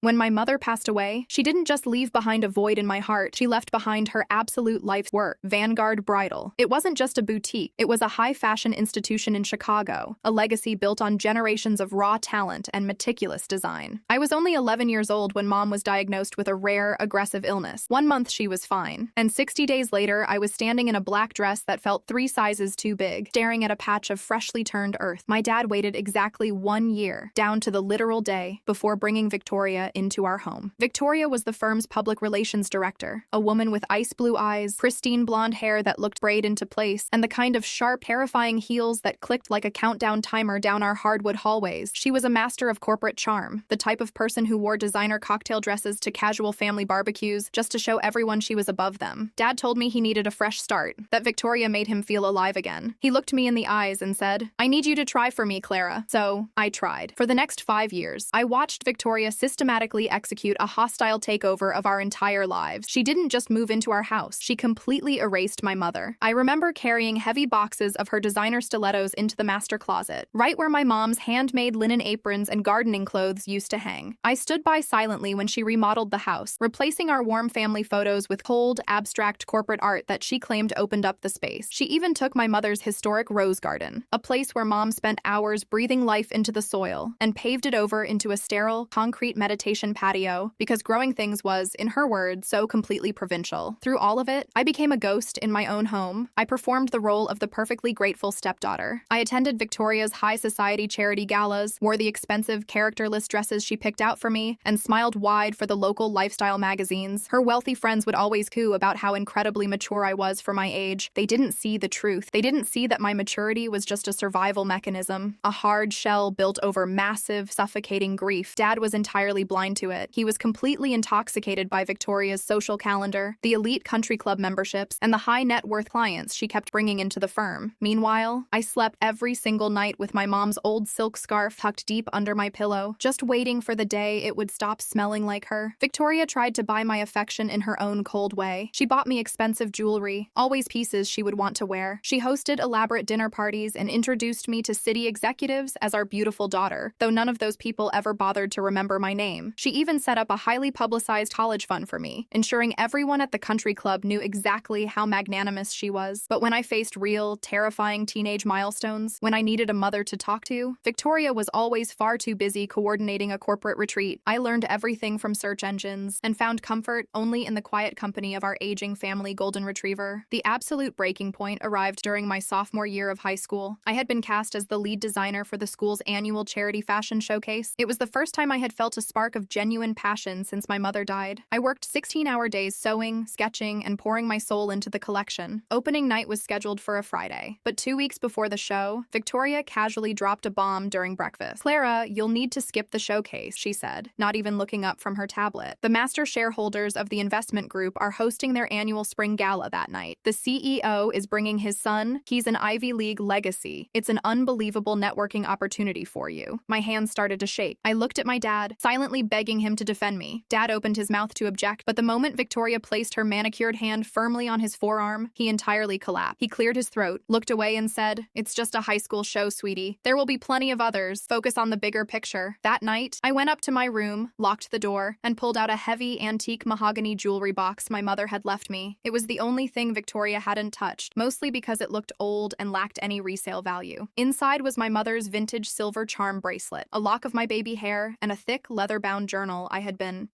When my mother passed away, she didn't just leave behind a void in my heart, she left behind her absolute life's work, Vanguard Bridal. It wasn't just a boutique, it was a high-fashion institution in Chicago, a legacy built on generations of raw talent and meticulous design. I was only 11 years old when Mom was diagnosed with a rare, aggressive illness. 1 month she was fine, and 60 days later I was standing in a black dress that felt 3 sizes too big, staring at a patch of freshly turned earth. My dad waited exactly 1 year, down to the literal day, before bringing Victoria into our home. Victoria was the firm's public relations director, a woman with ice blue eyes, pristine blonde hair that looked braided into place, and the kind of sharp, terrifying heels that clicked like a countdown timer down our hardwood hallways. She was a master of corporate charm, the type of person who wore designer cocktail dresses to casual family barbecues just to show everyone she was above them. Dad told me he needed a fresh start, that Victoria made him feel alive again. He looked me in the eyes and said, "I need you to try for me, Clara." So, I tried. For the next 5 years, I watched Victoria systematically execute a hostile takeover of our entire lives. She didn't just move into our house, she completely erased my mother. I remember carrying heavy boxes of her designer stilettos into the master closet, right where my mom's handmade linen aprons and gardening clothes used to hang. I stood by silently when she remodeled the house, replacing our warm family photos with cold, abstract corporate art that she claimed opened up the space. She even took my mother's historic rose garden, a place where Mom spent hours breathing life into the soil, and paved it over into a sterile, concrete meditation patio because growing things was, in her words, so completely provincial. Through all of it, I became a ghost in my own home. I performed the role of the perfectly grateful stepdaughter. I attended Victoria's high society charity galas, wore the expensive, characterless dresses she picked out for me, and smiled wide for the local lifestyle magazines. Her wealthy friends would always coo about how incredibly mature I was for my age. They didn't see the truth. They didn't see that my maturity was just a survival mechanism, a hard shell built over massive, suffocating grief. Dad was entirely blind to it. He was completely intoxicated by Victoria's social calendar, the elite country club memberships, and the high net worth clients she kept bringing into the firm. Meanwhile, I slept every single night with my mom's old silk scarf tucked deep under my pillow, just waiting for the day it would stop smelling like her. Victoria tried to buy my affection in her own cold way. She bought me expensive jewelry, always pieces she would want to wear. She hosted elaborate dinner parties and introduced me to city executives as our beautiful daughter, though none of those people ever bothered to remember my name. She even set up a highly publicized college fund for me, ensuring everyone at the country club knew exactly how magnanimous she was. But when I faced real, terrifying teenage milestones, when I needed a mother to talk to, Victoria was always far too busy coordinating a corporate retreat. I learned everything from search engines and found comfort only in the quiet company of our aging family golden retriever. The absolute breaking point arrived during my sophomore year of high school. I had been cast as the lead designer for the school's annual charity fashion showcase. It was the first time I had felt a spark of genuine passion since my mother died. I worked 16-hour days sewing, sketching, and pouring my soul into the collection. Opening night was scheduled for a Friday, but 2 weeks before the show, Victoria casually dropped a bomb during breakfast. "Clara, you'll need to skip the showcase," she said, not even looking up from her tablet. "The master shareholders of the investment group are hosting their annual spring gala that night. The CEO is bringing his son. He's an Ivy League legacy. It's an unbelievable networking opportunity for you." My hands started to shake. I looked at my dad, silently begging him to defend me. Dad opened his mouth to object, but the moment Victoria placed her manicured hand firmly on his forearm, he entirely collapsed. He cleared his throat, looked away, and said, "It's just a high school show, sweetie. There will be plenty of others. Focus on the bigger picture." That night, I went up to my room, locked the door, and pulled out a heavy antique mahogany jewelry box my mother had left me. It was the only thing Victoria hadn't touched, mostly because it looked old and lacked any resale value. Inside was my mother's vintage silver charm bracelet, a lock of my baby hair, and a thick, leather-bound journal I had been